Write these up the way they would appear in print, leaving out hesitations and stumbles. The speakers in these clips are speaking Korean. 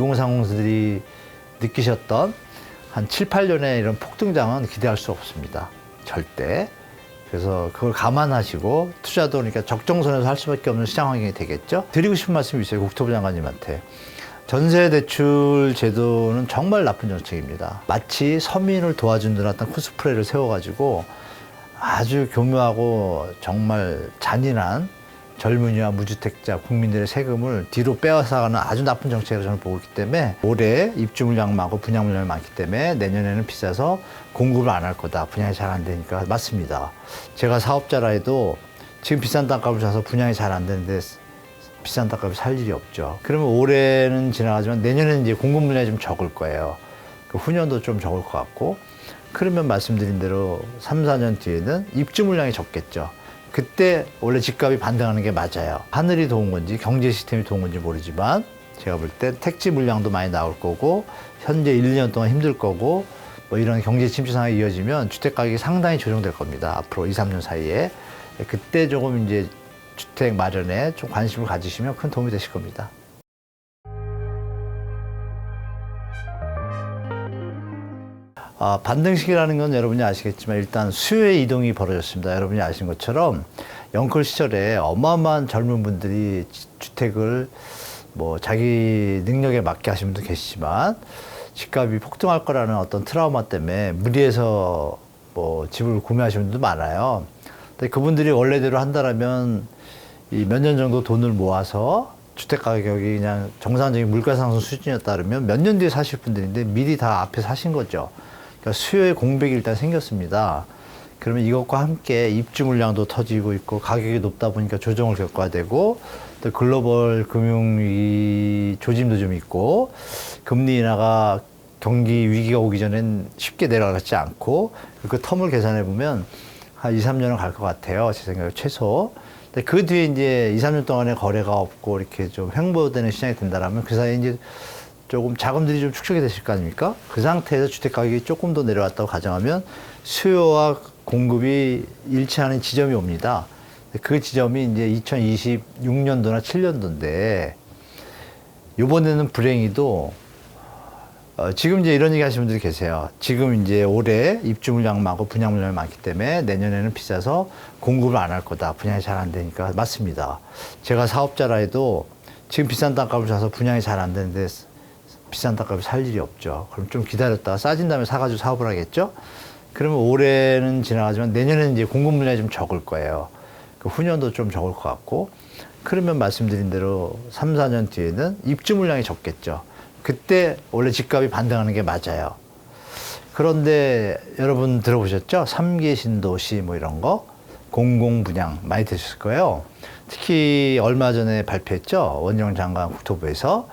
2030들이 느끼셨던 한 7, 8년의 이런 폭등장은 기대할 수 없습니다. 절대. 그래서 그걸 감안하시고 투자도 그러니까 적정선에서 할 수밖에 없는 시장 환경이 되겠죠. 드리고 싶은 말씀이 있어요. 국토부 장관님한테. 전세대출 제도는 정말 나쁜 정책입니다. 마치 서민을 도와준 듯한 코스프레를 세워가지고 아주 교묘하고 정말 잔인한 젊은이와 무주택자 국민들의 세금을 뒤로 빼앗아가는 아주 나쁜 정책으로 저는 보고 있기 때문에 올해 입주 물량 많고 분양 물량이 많기 때문에 내년에는 비싸서 공급을 안 할 거다. 분양이 잘 안 되니까. 맞습니다. 제가 사업자라 해도 지금 비싼 땅값을 사서 분양이 잘 안 되는데 비싼 땅값에 살 일이 없죠. 그러면 올해는 지나가지만 내년에는 이제 공급 물량이 좀 적을 거예요. 후년도 좀 적을 것 같고, 그러면 말씀드린 대로 3, 4년 뒤에는 입주 물량이 적겠죠. 그때 원래 집값이 반등하는 게 맞아요. 하늘이 도운 건지 경제 시스템이 도운 건지 모르지만 제가 볼 때 택지 물량도 많이 나올 거고 현재 1, 2년 동안 힘들 거고 뭐 이런 경제 침체 상황이 이어지면 주택 가격이 상당히 조정될 겁니다. 앞으로 2, 3년 사이에. 그때 조금 이제 주택 마련에 좀 관심을 가지시면 큰 도움이 되실 겁니다. 반등 시기라는 건 여러분이 아시겠지만 일단 수요의 이동이 벌어졌습니다. 여러분이 아시는 것처럼 영끌 시절에 어마어마한 젊은 분들이 주택을 뭐 자기 능력에 맞게 하시는 분도 계시지만 집값이 폭등할 거라는 어떤 트라우마 때문에 무리해서 뭐 집을 구매하시는 분도 많아요. 근데 그분들이 원래대로 한다라면 이 몇 년 정도 돈을 모아서 주택 가격이 그냥 정상적인 물가 상승 수준이었다 그러면 몇 년 뒤에 사실 분들인데 미리 다 앞에 사신 거죠. 그러니까 수요의 공백이 일단 생겼습니다. 그러면 이것과 함께 입주 물량도 터지고 있고 가격이 높다 보니까 조정을 겪어야 되고 또 글로벌 금융위기 조짐도 좀 있고 금리 인하가 경기 위기가 오기 전엔 쉽게 내려가지 않고 그 텀을 계산해 보면 한 2, 3년은 갈 것 같아요. 제 생각에 최소. 근데 그 뒤에 이제 2, 3년 동안에 거래가 없고 이렇게 좀 횡보되는 시장이 된다라면 그 사이에 이제 조금 자금들이 좀 축적이 되실 거 아닙니까? 그 상태에서 주택 가격이 조금 더 내려왔다고 가정하면 수요와 공급이 일치하는 지점이 옵니다. 그 지점이 이제 2026년도나 7년도인데 이번에는 불행히도 지금 이제 이런 얘기 하시는 분들이 계세요. 지금 이제 올해 입주 물량 많고 분양 물량이 많기 때문에 내년에는 비싸서 공급을 안 할 거다. 분양이 잘 안 되니까. 맞습니다. 제가 사업자라 해도 지금 비싼 땅값을 사서 분양이 잘 안 되는데 비싼 땅값에 살 일이 없죠. 그럼 좀 기다렸다가 싸진 다음에 사가지고 사업을 하겠죠? 그러면 올해는 지나가지만 내년에는 이제 공급 물량이 좀 적을 거예요. 후년도 좀 적을 것 같고, 그러면 말씀드린 대로 3, 4년 뒤에는 입주 물량이 적겠죠. 그때 원래 집값이 반등하는 게 맞아요. 그런데 여러분 들어보셨죠? 3기 신도시 뭐 이런 거, 공공분양 많이 되셨을 거예요. 특히 얼마 전에 발표했죠? 원영 장관 국토부에서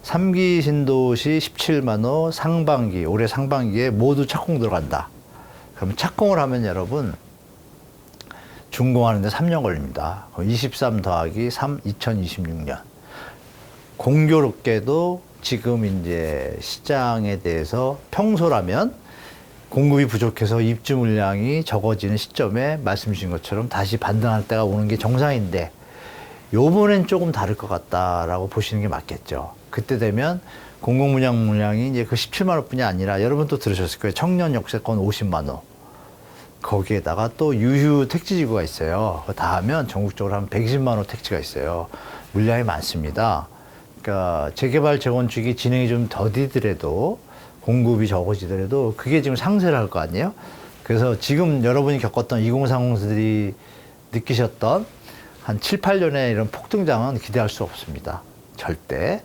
3기 신도시 17만 호 상반기, 올해 상반기에 모두 착공 들어간다. 그러면 착공을 하면 여러분 준공하는데 3년 걸립니다. 23 더하기 3, 2026년. 공교롭게도 지금 이제 시장에 대해서 평소라면 공급이 부족해서 입주 물량이 적어지는 시점에 말씀 주신 것처럼 다시 반등할 때가 오는 게 정상인데 요번엔 조금 다를 것 같다라고 보시는 게 맞겠죠. 그때 되면 공공분양 물량이 이제 그 17만 호뿐이 아니라 여러분 또 들으셨을 거예요. 청년 역세권 50만 호. 거기에다가 또 유휴 택지지구가 있어요. 다 하면 전국적으로 한 120만 호 택지가 있어요. 물량이 많습니다. 그러니까 재개발 재건축이 진행이 좀 더디더라도 공급이 적어지더라도 그게 지금 상쇄를 할 거 아니에요? 그래서 지금 여러분이 겪었던 2030들이 느끼셨던 한 7, 8년의 이런 폭등장은 기대할 수 없습니다. 절대.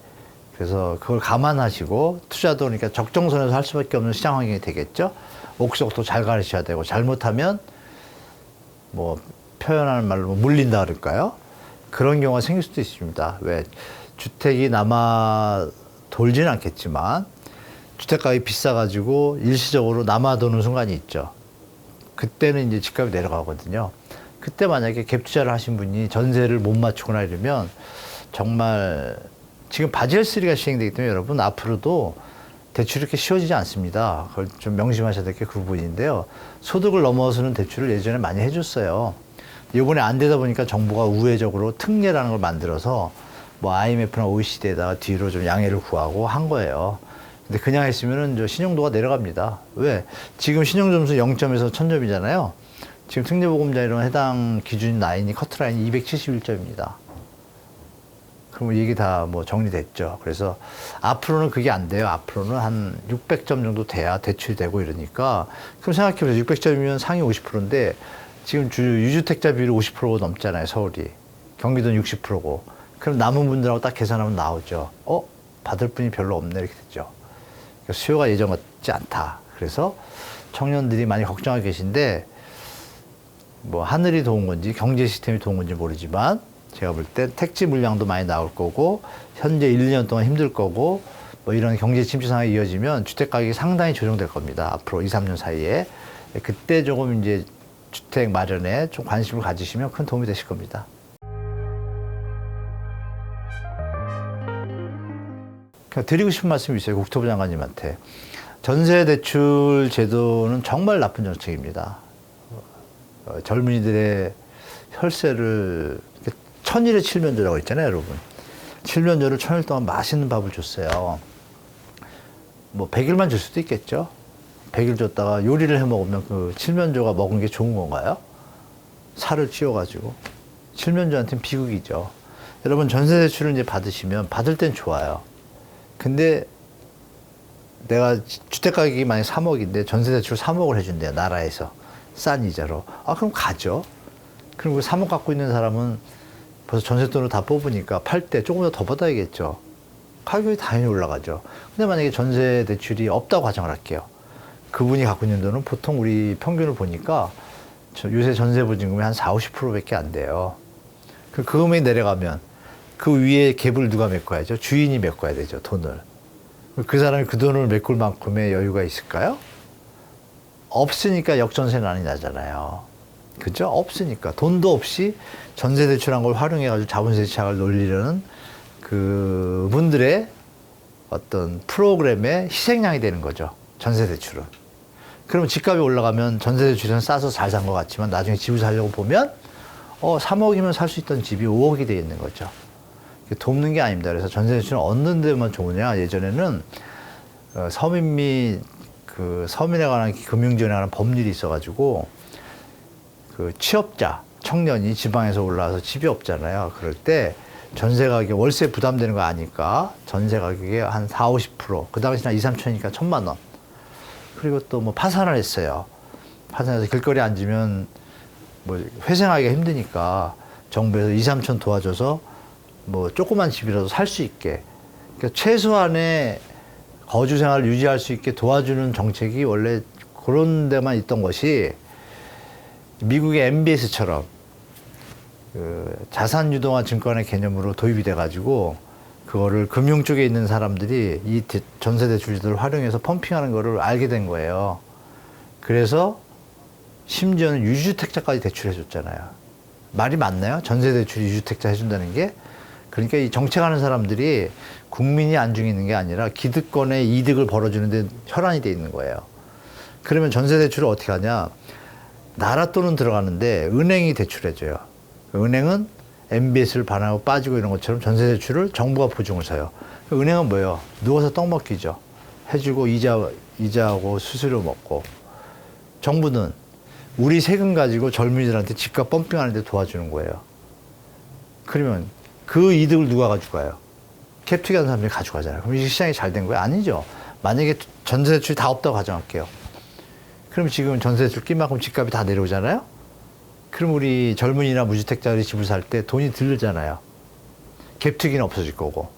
그래서 그걸 감안하시고 투자도 그러니까 적정선에서 할 수밖에 없는 시장 환경이 되겠죠. 옥석도 잘 가르쳐야 되고 잘못하면 뭐 표현하는 말로 뭐 물린다 그럴까요? 그런 경우가 생길 수도 있습니다. 왜 주택이 남아 돌지는 않겠지만 주택가격이 비싸가지고 일시적으로 남아 도는 순간이 있죠. 그때는 이제 집값이 내려가거든요. 그때 만약에 갭 투자를 하신 분이 전세를 못 맞추거나 이러면 정말 지금 바젤 3가 시행되기 때문에 여러분 앞으로도 대출이 이렇게 쉬워지지 않습니다. 그걸 좀 명심하셔야 될 게 그 부분인데요. 소득을 넘어서는 대출을 예전에 많이 해줬어요. 이번에 안 되다 보니까 정부가 우회적으로 특례라는 걸 만들어서 뭐 IMF나 OECD에다가 뒤로 좀 양해를 구하고 한 거예요. 근데 그냥 했으면은 저 신용도가 내려갑니다. 왜? 지금 신용점수 0점에서 1000점이잖아요. 지금 특례보금자리론 해당 기준 라인이 커트라인이 271점입니다. 그럼 이게 다 뭐 정리됐죠. 그래서 앞으로는 그게 안 돼요. 앞으로는 한 600점 정도 돼야 대출이 되고 이러니까. 그럼 생각해보세요. 600점이면 상위 50%인데 지금 유주택자 비율이 50% 넘잖아요. 서울이. 경기도는 60%고. 그럼 남은 분들하고 딱 계산하면 나오죠. 받을 분이 별로 없네. 이렇게 됐죠. 그러니까 수요가 예전 같지 않다. 그래서 청년들이 많이 걱정하고 계신데 뭐 하늘이 도운 건지 경제 시스템이 도운 건지 모르지만 제가 볼 때 택지 물량도 많이 나올 거고 현재 1, 2년 동안 힘들 거고 뭐 이런 경제 침체 상황이 이어지면 주택 가격이 상당히 조정될 겁니다. 앞으로 2, 3년 사이에. 그때 조금 이제 주택 마련에 좀 관심을 가지시면 큰 도움이 되실 겁니다. 드리고 싶은 말씀이 있어요. 국토부 장관님한테. 전세 대출 제도는 정말 나쁜 정책입니다. 젊은이들의 혈세를 천일의 칠면조라고 있잖아요, 여러분. 칠면조를 천일 동안 맛있는 밥을 줬어요. 뭐 100일만 줄 수도 있겠죠. 100일 줬다가 요리를 해 먹으면 그 칠면조가 먹은 게 좋은 건가요? 살을 찌워가지고. 칠면조한테는 비극이죠. 여러분 전세 대출을 이제 받으시면 받을 땐 좋아요. 근데 내가 주택 가격이 만약 3억인데 전세 대출 3억을 해준대요, 나라에서. 싼 이자로. 그럼 가죠. 그리고 3억 갖고 있는 사람은 벌써 전세돈을 다 뽑으니까 팔 때 조금 더 받아야겠죠. 가격이 당연히 올라가죠. 근데 만약에 전세 대출이 없다고 가정을 할게요. 그분이 갖고 있는 돈은 보통 우리 평균을 보니까 요새 전세 보증금이 한 4, 50%밖에 안 돼요. 그 금액이 내려가면 그 위에 갭을 누가 메꿔야죠? 주인이 메꿔야 되죠, 돈을. 그 사람이 그 돈을 메꿀 만큼의 여유가 있을까요? 없으니까 역전세 난이 나잖아요. 그죠? 없으니까. 돈도 없이 전세 대출한 걸 활용해가지고 자본세 차익을 놀리려는 그 분들의 어떤 프로그램의 희생양이 되는 거죠. 전세 대출은. 그러면 집값이 올라가면 전세 대출은 싸서 잘 산 것 같지만 나중에 집을 사려고 보면 3억이면 살 수 있던 집이 5억이 되어 있는 거죠. 돕는 게 아닙니다. 그래서 전세 대출은 얻는 데만 좋으냐. 예전에는 서민 및 그 서민에 관한 금융지원에 관한 법률이 있어가지고 그 취업자 청년이 지방에서 올라와서 집이 없잖아요. 그럴 때 전세 가격 월세 부담되는 거 아니까 전세 가격의 한 4, 50%. 그 당시는 2, 3천이니까 1,000만 원. 그리고 또 뭐 파산을 했어요. 파산해서 길거리에 앉으면 뭐 회생하기가 힘드니까 정부에서 2, 3천 도와줘서 뭐 조그만 집이라도 살 수 있게. 그러니까 최소한의 거주 생활을 유지할 수 있게 도와주는 정책이 원래 그런 데만 있던 것이 미국의 MBS처럼 그 자산 유동화 증권의 개념으로 도입이 돼가지고 그거를 금융 쪽에 있는 사람들이 이 전세 대출 제도를 활용해서 펌핑하는 거를 알게 된 거예요. 그래서 심지어는 유주택자까지 대출해 줬잖아요. 말이 맞나요? 전세 대출 유주택자 해준다는 게? 그러니까 이 정책하는 사람들이 국민이 안중에 있는 게 아니라 기득권의 이득을 벌어주는데 혈안이 돼 있는 거예요. 그러면 전세 대출을 어떻게 하냐? 나라 돈은 들어가는데 은행이 대출해줘요. 은행은 MBS를 반하고 빠지고 이런 것처럼 전세 대출을 정부가 보증을 서요. 은행은 뭐예요? 누워서 떡 먹기죠. 해주고 이자하고 수수료 먹고. 정부는 우리 세금 가지고 젊은이들한테 집값 펌핑하는 데 도와주는 거예요. 그러면 그 이득을 누가 가져가요? 갭투기 하는 사람들이 가져가잖아요. 그럼 이 시장이 잘 된 거예요? 아니죠. 만약에 전세 대출이 다 없다고 가정할게요. 그럼 지금 전세 대출 낀 만큼 집값이 다 내려오잖아요? 그럼 우리 젊은이나 무주택자들이 집을 살 때 돈이 들잖아요. 갭투기는 없어질 거고.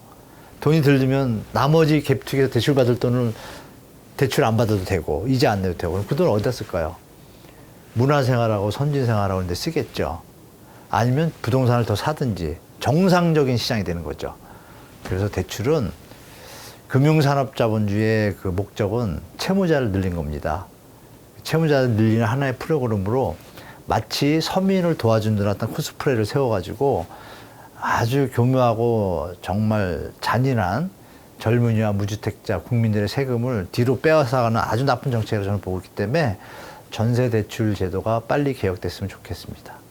돈이 들면 나머지 갭투기에서 대출 받을 돈은 대출 안 받아도 되고, 이자 안 내도 되고. 그 돈을 어디다 쓸까요? 문화생활하고 선진생활하고 이런 데 쓰겠죠. 아니면 부동산을 더 사든지 정상적인 시장이 되는 거죠. 그래서 대출은 금융산업자본주의의 그 목적은 채무자를 늘린 겁니다. 채무자를 늘리는 하나의 프로그램으로 마치 서민을 도와준 듯한 어떤 코스프레를 세워가지고 아주 교묘하고 정말 잔인한 젊은이와 무주택자 국민들의 세금을 뒤로 빼앗아가는 아주 나쁜 정책으로 저는 보고 있기 때문에 전세 대출 제도가 빨리 개혁됐으면 좋겠습니다.